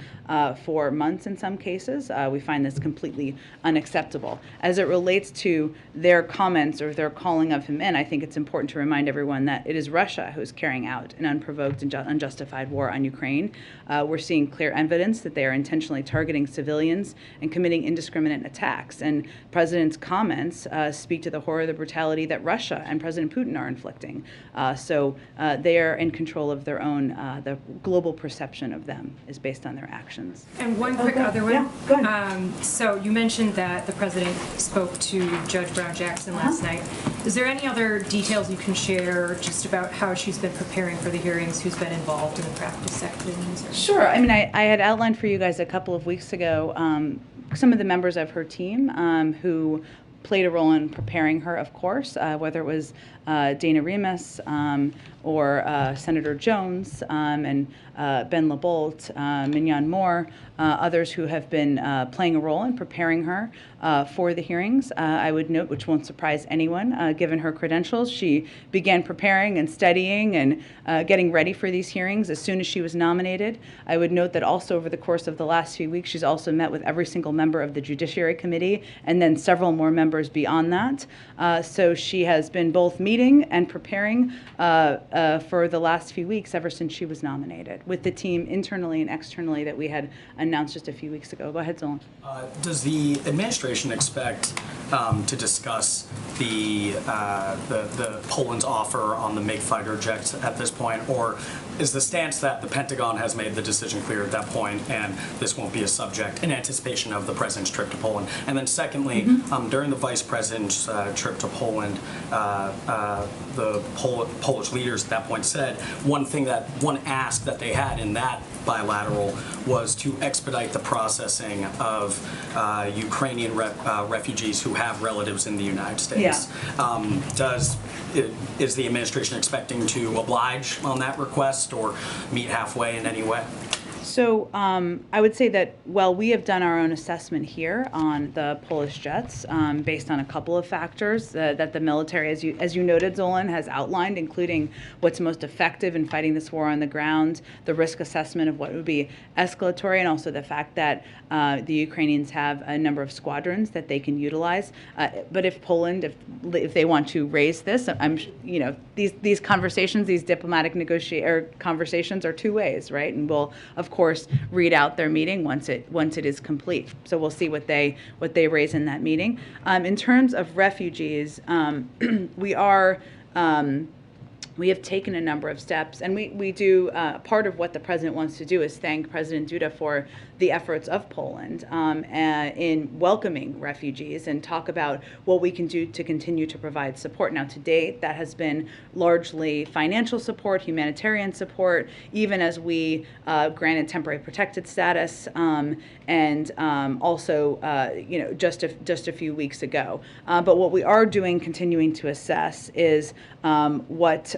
for months in some cases. We find this completely unacceptable. As it relates to their comments or their calling of him in, I think it's important to remind everyone that it is Russia who is carrying out an unprovoked and unjustified war on Ukraine. We're seeing clear evidence that they are intentionally targeting civilians and committing indiscriminate attacks. And the President's comments speak to the horror, the brutality that Russia and President Putin are inflicting. So they are in control of their own, the global perception of them is based on their actions. And one quick other one. Yeah, go ahead. So you mentioned that the president spoke to Judge Brown Jackson last night. Is there any other details you can share just about how she's been preparing for the hearings, who's been involved in the practice sections? Sure. I mean, I had outlined for you guys a couple of weeks ago some of the members of her team who played a role in preparing her, of course, whether it was Dana Remus or Senator Jones and Ben LaBolt, Mignon Moore, others who have been playing a role in preparing her for the hearings. I would note, which won't surprise anyone, given her credentials, she began preparing and studying and getting ready for these hearings as soon as she was nominated. I would note that also over the course of the last few weeks, she's also met with every single member of the Judiciary Committee and then several more members beyond that. So she has been both meeting and preparing for the last few weeks ever since she was nominated with the team internally and externally that we had announced just a few weeks ago. Go ahead, Zolan. Does the administration expect to discuss the Poland's offer on the MiG fighter jets at this point, or is the stance that the Pentagon has made the decision clear at that point and this won't be a subject in anticipation of the president's trip to Poland? And then secondly, during the vice president's trip to Poland, the Polish leaders at that point said one ask that they had in that bilateral was to expedite the processing of Ukrainian refugees who have relatives in the United States. Yeah. Is the administration expecting to oblige on that request or meet halfway in any way? So I would say that while we have done our own assessment here on the Polish jets based on a couple of factors that the military, as you noted, Zolan, has outlined, including what's most effective in fighting this war on the ground, the risk assessment of what would be escalatory, and also the fact that the Ukrainians have a number of squadrons that they can utilize. But if Poland, if they want to raise this, these conversations, these diplomatic conversations are two ways, right? And we'll, of course, read out their meeting once it is complete. So we'll see what they raise in that meeting. In terms of refugees, we have taken a number of steps, and we do, part of what the president wants to do is thank President Duda for the efforts of Poland in welcoming refugees and talk about what we can do to continue to provide support. Now, to date, that has been largely financial support, humanitarian support, even as we granted temporary protected status, and also, just a few weeks ago. But what we are doing, continuing to assess, is what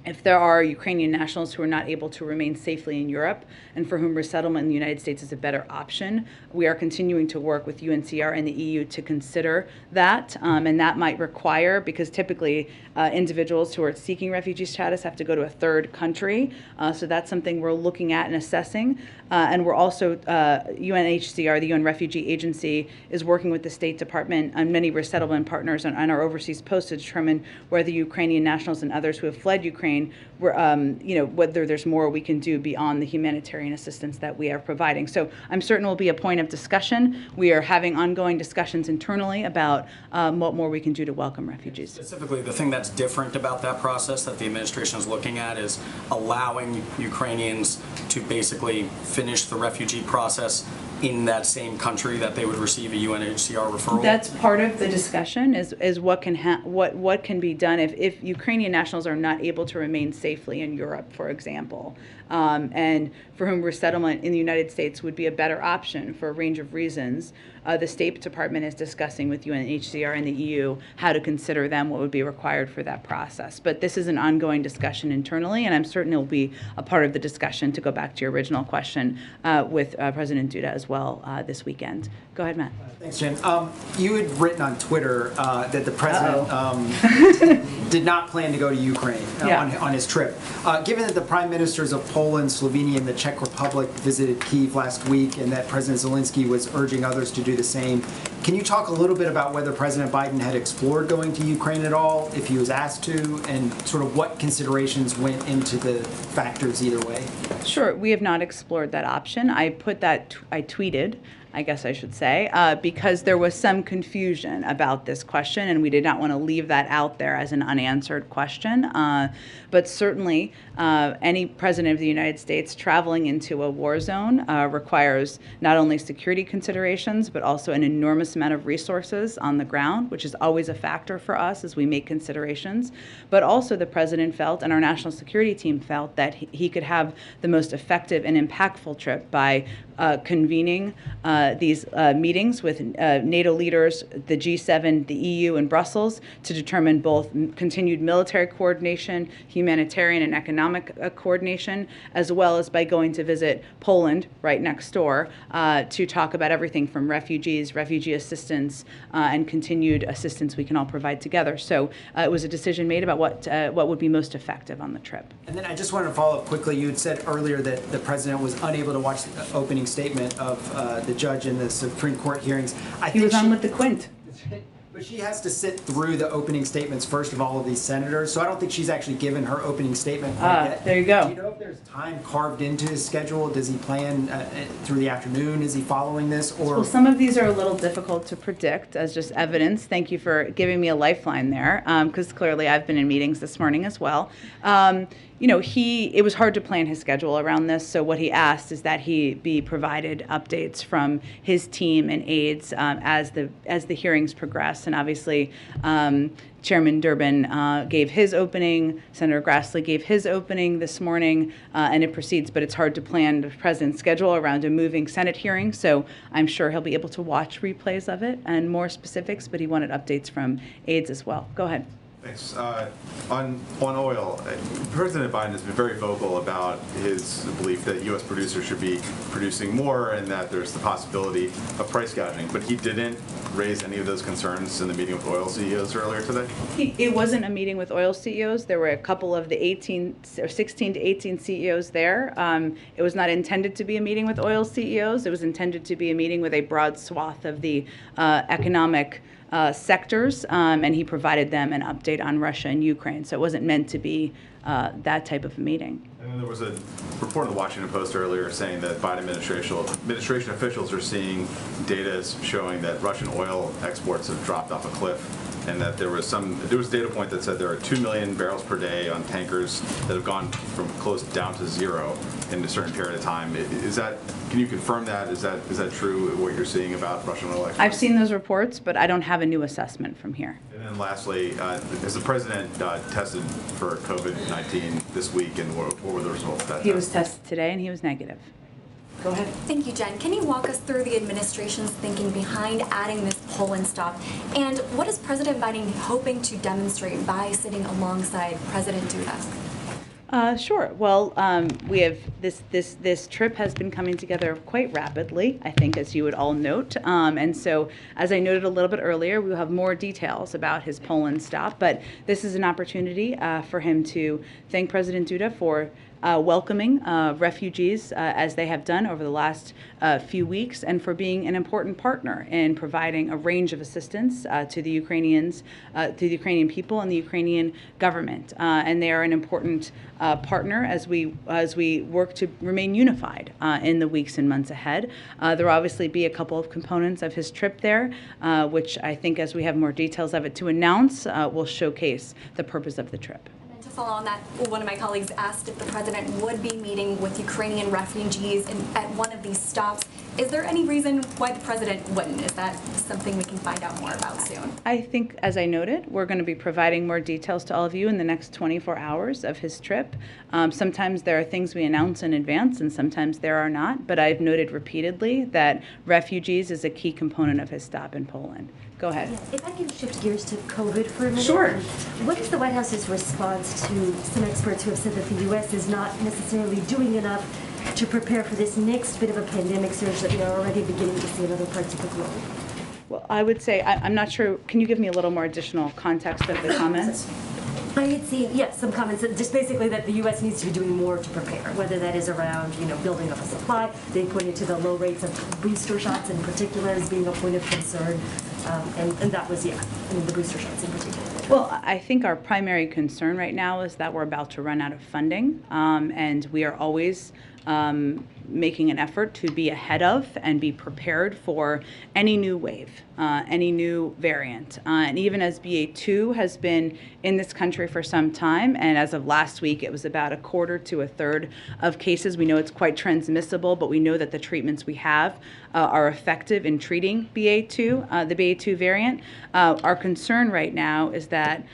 if there are Ukrainian nationals who are not able to remain safely in Europe and for whom resettlement in the United States is a better option, we are continuing to work with UNHCR and the EU to consider that. And that might require, because typically individuals who are seeking refugee status have to go to a third country. So that's something we're looking at and assessing. And we're also, UNHCR, the UN Refugee Agency, is working with the State Department and many resettlement partners on our overseas posts to determine whether Ukrainian nationals and others who have fled Ukraine, whether there's more we can do beyond the humanitarian assistance that we are providing. So I'm certain will be a point of discussion. We are having ongoing discussions internally about what more we can do to welcome refugees. Specifically, the thing that's different about that process that the administration is looking at is allowing Ukrainians to basically finish the refugee process in that same country that they would receive a UNHCR referral. That's part of the discussion is what can be done if Ukrainian nationals are not able to remain safely in Europe, for example, and for whom resettlement in the United States would be a better option for a range of reasons. The State Department is discussing with UNHCR and the EU how to consider them, what would be required for that process. But this is an ongoing discussion internally, and I'm certain it will be a part of the discussion, to go back to your original question, with President Duda as well this weekend. Go ahead, Matt. Thanks, Jen. You had written on Twitter that the president did not plan to go to Ukraine on his trip. Given that the prime ministers of Poland, Slovenia, and the Czech Republic visited Kyiv last week, and that President Zelensky was urging others to do the same, can you talk a little bit about whether President Biden had explored going to Ukraine at all, if he was asked to, and sort of what considerations went into the factors either way? Sure, we have not explored that option. I tweeted, I guess I should say, because there was some confusion about this question, and we did not want to leave that out there as an unanswered question. But certainly, any president of the United States traveling into a war zone requires not only security considerations, but also an enormous amount of resources on the ground, which is always a factor for us as we make considerations. But also the president felt, and our national security team felt, that he could have the most effective and impactful trip by convening these meetings with NATO leaders, the G7, the EU, and Brussels to determine both continued military coordination, humanitarian and economic coordination, as well as by going to visit Poland right next door to talk about everything from refugees, refugee assistance, and continued assistance we can all provide together. So it was a decision made about what would be most effective on the trip. And then I just wanted to follow up quickly. You had said earlier that the president was unable to watch the opening statement of the judge in the Supreme Court hearings. He was on with the Quint. But she has to sit through the opening statements first of all of these senators, so I don't think she's actually given her opening statement quite yet. There you go. Do you know if there's time carved into his schedule? Does he plan through the afternoon? Is he following this? Or Well, some of these are a little difficult to predict as just evidence. Thank you for giving me a lifeline there, because clearly I've been in meetings this morning as well. It was hard to plan his schedule around this, so what he asked is that he be provided updates from his team and aides as the hearings progress. And obviously, Chairman Durbin gave his opening, Senator Grassley gave his opening this morning, and it proceeds, but it's hard to plan the president's schedule around a moving Senate hearing, so I'm sure he'll be able to watch replays of it and more specifics, but he wanted updates from aides as well. Go ahead. Thanks. On oil, President Biden has been very vocal about his belief that U.S. producers should be producing more and that there's the possibility of price gouging. But he didn't raise any of those concerns in the meeting with oil CEOs earlier today? It wasn't a meeting with oil CEOs. There were a couple of the 16 to 18 CEOs there. It was not intended to be a meeting with oil CEOs. It was intended to be a meeting with a broad swath of the economic sectors, and he provided them an update on Russia and Ukraine. So it wasn't meant to be that type of a meeting. And then there was a report in the Washington Post earlier saying that Biden administration officials are seeing data showing that Russian oil exports have dropped off a cliff, and that there was a data point that said there are 2 million barrels per day on tankers that have gone from close down to zero in a certain period of time. Can you confirm that? Is that true, what you're seeing about Russian oil exports? I've seen those reports, but I don't have a new assessment from here. And then lastly, has the president tested for COVID-19 this week, and what were the results of that He test? was tested today, and he was negative. Go ahead. Thank you, Jen. Can you walk us through the administration's thinking behind adding this Poland stop? And what is President Biden hoping to demonstrate by sitting alongside President Duda? Sure. Well, we have this trip has been coming together quite rapidly, I think, as you would all note. And so, as I noted a little bit earlier, we will have more details about his Poland stop. But this is an opportunity for him to thank President Duda for welcoming refugees as they have done over the last few weeks, and for being an important partner in providing a range of assistance to the Ukrainians, to the Ukrainian people and the Ukrainian government. And they are an important partner as we work to remain unified in the weeks and months ahead. There will obviously be a couple of components of his trip there, which I think, as we have more details of it to announce, will showcase the purpose of the trip. To follow on that, one of my colleagues asked if the president would be meeting with Ukrainian refugees at one of these stops. Is there any reason why the president wouldn't? Is that something we can find out more about soon? I think, as I noted, we're going to be providing more details to all of you in the next 24 hours of his trip. Sometimes there are things we announce in advance, and sometimes there are not. But I've noted repeatedly that refugees is a key component of his stop in Poland. Go ahead. Yeah, if I can shift gears to COVID for a minute. Sure. What is the White House's response to some experts who have said that the U.S. is not necessarily doing enough to prepare for this next bit of a pandemic surge that we are already beginning to see in other parts of the globe? Well, I would say, I'm not sure, can you give me a little more additional context of the comments? I had seen, yes, some comments that just basically that the U.S. needs to be doing more to prepare, whether that is around, building up a supply. They pointed to the low rates of booster shots in particular as being a point of concern, and that was, the booster shots in particular. Well, I think our primary concern right now is that we're about to run out of funding, and we are always making an effort to be ahead of and be prepared for any new wave, any new variant. And even as BA2 has been in this country for some time, and as of last week, it was about a quarter to a third of cases. We know it's quite transmissible, but we know that the treatments we have are effective in treating BA2, the BA2 variant. Our concern right now is that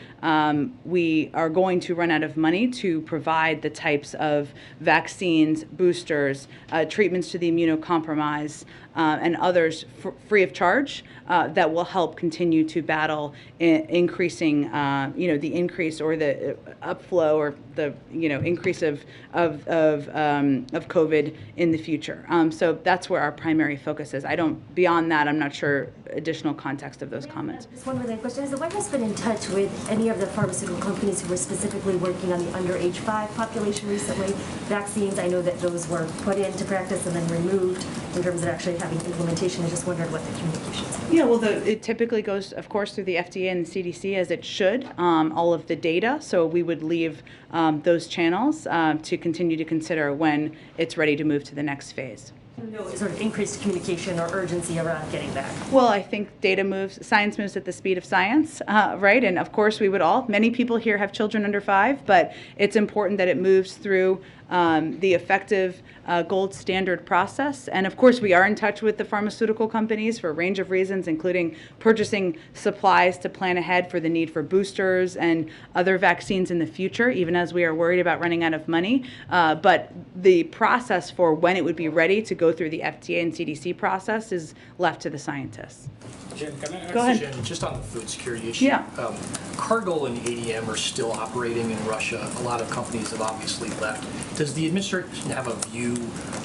we are going to run out of money to provide the types of vaccines, boosters, treatments to the immunocompromised, and others free of charge that will help continue to battle increasing, the increase or the upflow or the increase of COVID in the future. So that's where our primary focus is. Beyond that, I'm not sure additional context of those comments. Just one related question. Has the White House been in touch with any of the pharmaceutical companies who were specifically working on the under age 5 population recently? Vaccines, I know that those were put into practice and then removed in terms of actually having implementation. I just wondered what the communications are. Yeah, well, it typically goes, of course, through the FDA and the CDC, as it should, all of the data. So we would leave those channels to continue to consider when it's ready to move to the next phase. No sort of increased communication or urgency around getting back? Well, I think science moves at the speed of science, right? And of course many people here have children under 5, but it's important that it moves through the effective gold standard process. And of course, we are in touch with the pharmaceutical companies for a range of reasons, including purchasing supplies to plan ahead for the need for boosters and other vaccines in the future, even as we are worried about running out of money. But the process for when it would be ready to go through the FDA and CDC process is left to the scientists. Jen, can I ask Go ahead. Jen, just on the food security issue? Yeah. Cargill and ADM are still operating in Russia. A lot of companies have obviously left. Does the administration have a view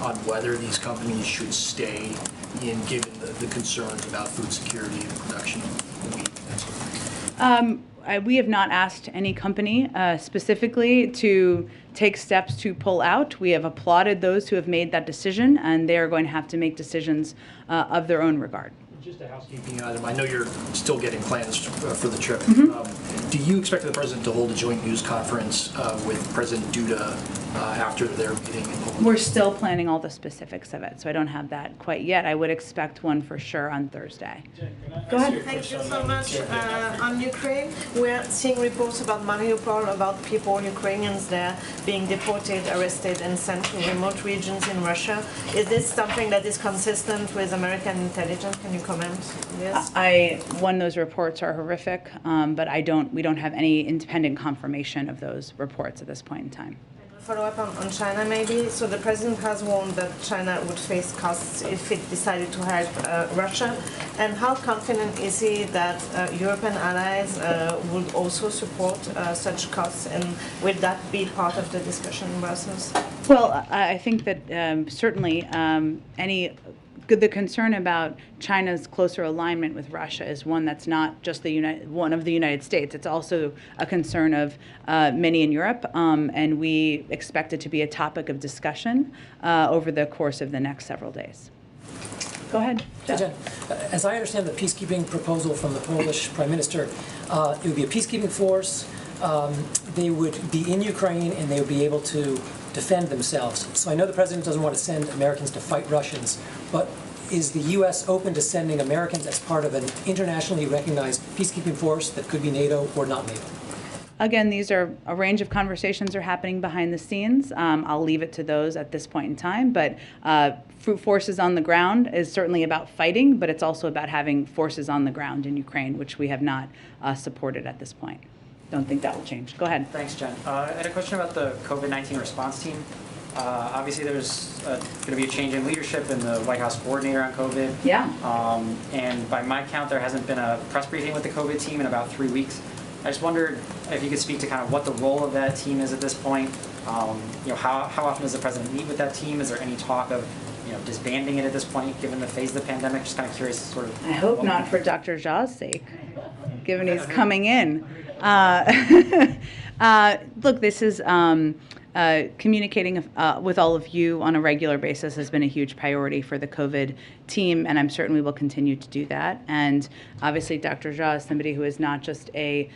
on whether these companies should stay in, given the concerns about food security and production of wheat and so forth? We have not asked any company specifically to take steps to pull out. We have applauded those who have made that decision, and they are going to have to make decisions of their own regard. Just a housekeeping item. I know you're still getting plans for the trip. Mm-hmm. Do you expect the president to hold a joint news conference with President Duda after their meeting in Poland? We're still planning all the specifics of it, so I don't have that quite yet. I would expect one for sure on Thursday. Go ahead. Thank you so much. On Ukraine, we're seeing reports about Mariupol, about people, Ukrainians there, being deported, arrested, and sent to remote regions in Russia. Is this something that is consistent with American intelligence? Can you comment on this? Those reports are horrific, but we don't have any independent confirmation of those reports at this point in time. Follow up on China maybe. So the president has warned that China would face costs if it decided to help Russia. And how confident is he that European allies would also support such costs, and will that be part of the discussion in Brussels? Well, I think that certainly the concern about China's closer alignment with Russia is one that's not just one of the United States. It's also a concern of many in Europe, and we expect it to be a topic of discussion over the course of the next several days. Go ahead, Jeff. As I understand the peacekeeping proposal from the Polish Prime Minister, it would be a peacekeeping force. They would be in Ukraine and they would be able to defend themselves. So I know the president doesn't want to send Americans to fight Russians, but is the U.S. open to sending Americans as part of an internationally recognized peacekeeping force that could be NATO or not NATO? Again, these are a range of conversations are happening behind the scenes. I'll leave it to those at this point in time, but forces on the ground is certainly about fighting, but it's also about having forces on the ground in Ukraine, which we have not supported at this point. Don't think that will change. Go ahead. Thanks, Jen. I had a question about the COVID-19 response team. Obviously, there's going to be a change in leadership in the White House coordinator on COVID. Yeah. And by my count, there hasn't been a press briefing with the COVID team in about 3 weeks. I just wondered if you could speak to kind of what the role of that team is at this point. How often does the president meet with that team? Is there any talk of disbanding it at this point, given the phase of the pandemic? Just kind of curious, sort of. I hope not for Dr. Zha's sake, given he's coming in. Look, this is communicating with all of you on a regular basis has been a huge priority for the COVID team, and I'm certain we will continue to do that. And obviously, Dr. Zha is somebody who is not just a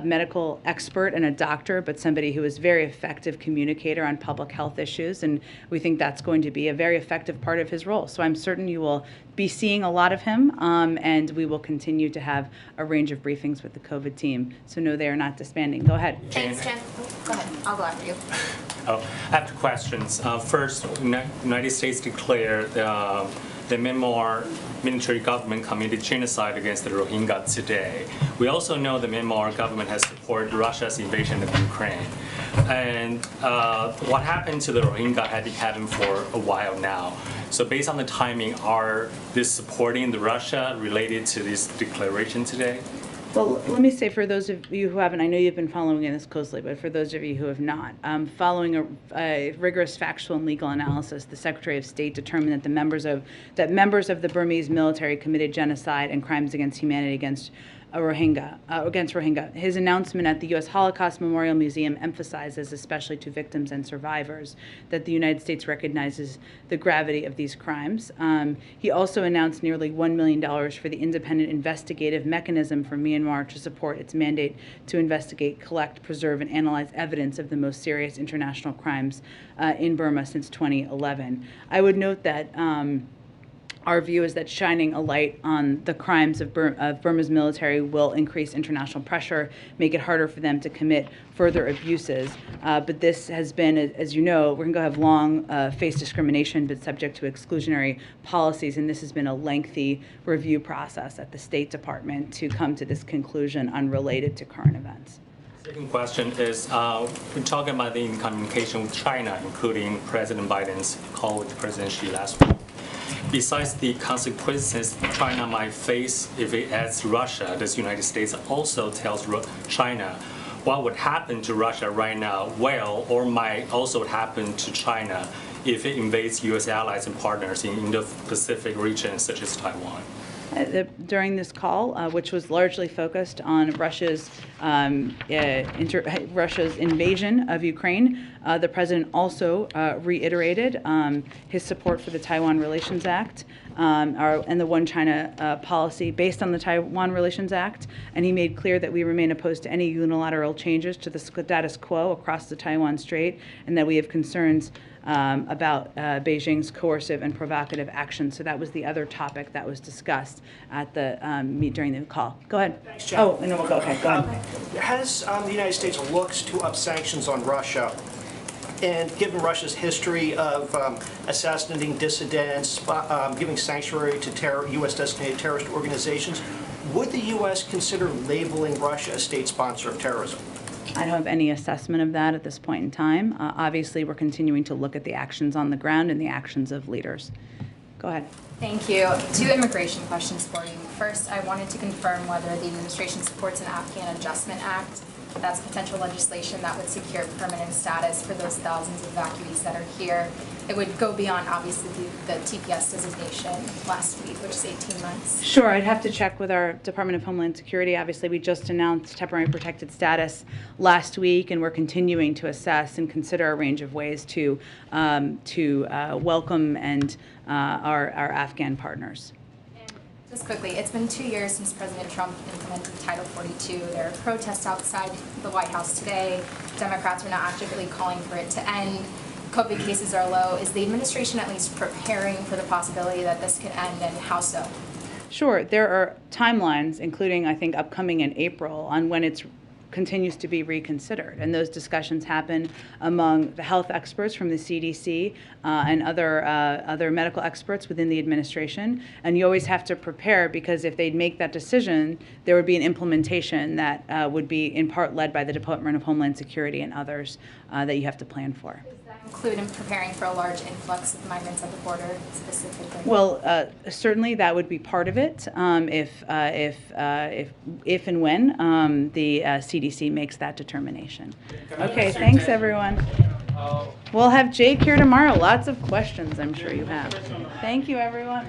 medical expert and a doctor, but somebody who is a very effective communicator on public health issues, and we think that's going to be a very effective part of his role. So I'm certain you will be seeing a lot of him, and we will continue to have a range of briefings with the COVID team. So no, they are not disbanding. Go ahead. Thanks, Jen. Go ahead. I'll go after you. I have two questions. First, United States declared the Myanmar military government committed genocide against the Rohingya today. We also know the Myanmar government has supported Russia's invasion of Ukraine. And what happened to the Rohingya had been happening for a while now. So based on the timing, are this supporting the Russia related to this declaration today? Well, let me say for those of you who haven't, I know you've been following this closely, but for those of you who have not, following a rigorous factual and legal analysis, the Secretary of State determined that members of the Burmese military committed genocide and crimes against humanity against Rohingya. His announcement at the U.S. Holocaust Memorial Museum emphasizes, especially to victims and survivors, that the United States recognizes the gravity of these crimes. He also announced nearly $1 million for the independent investigative mechanism for Myanmar to support its mandate to investigate, collect, preserve, and analyze evidence of the most serious international crimes in Burma since 2011. I would note that our view is that shining a light on the crimes of Burma's military will increase international pressure, make it harder for them to commit further abuses. But this has been, as you know, we're going to have long face discrimination, but subject to exclusionary policies, and this has been a lengthy review process at the State Department to come to this conclusion unrelated to current events. Second question is, we're talking about the communication with China, including President Biden's call with President Xi last week. Besides the consequences China might face if it adds Russia, does the United States also tells China what would happen to Russia right now, well, or might also happen to China if it invades U.S. allies and partners in Indo-Pacific regions such as Taiwan? During this call, which was largely focused on Russia's invasion of Ukraine, the president also reiterated his support for the Taiwan Relations Act and the One China policy based on the Taiwan Relations Act, and he made clear that we remain opposed to any unilateral changes to the status quo across the Taiwan Strait, and that we have concerns about Beijing's coercive and provocative actions. So that was the other topic that was discussed at the during the call. Go ahead. Thanks, Jen. Oh, and then we'll go. Okay, go ahead. Has the United States looked to up sanctions on Russia? And given Russia's history of assassinating dissidents, giving sanctuary to U.S.-designated terrorist organizations, would the U.S. consider labeling Russia a state sponsor of terrorism? I don't have any assessment of that at this point in time. Obviously, we're continuing to look at the actions on the ground and the actions of leaders. Go ahead. Thank you. 2 immigration questions for you. First, I wanted to confirm whether the administration supports an Afghan Adjustment Act. That's potential legislation that would secure permanent status for those thousands of evacuees that are here. It would go beyond, obviously, the TPS designation last week, which is 18 months. Sure, I'd have to check with our Department of Homeland Security. Obviously, we just announced temporary protected status last week, and we're continuing to assess and consider a range of ways to welcome and our Afghan partners. Just quickly, it's been 2 years since President Trump implemented Title 42. There are protests outside the White House today. Democrats are now actively calling for it to end. COVID cases are low. Is the administration at least preparing for the possibility that this could end, and how so? Sure, there are timelines, including, I think, upcoming in April, on when it continues to be reconsidered. And those discussions happen among the health experts from the CDC and other medical experts within the administration. And you always have to prepare, because if they'd make that decision, there would be an implementation that would be in part led by the Department of Homeland Security and others that you have to plan for. Include in preparing for a large influx of migrants at the border specifically? Well, certainly that would be part of it if and when the CDC makes that determination. Okay, thanks everyone. We'll have Jake here tomorrow. Lots of questions I'm sure you have. Thank you, everyone.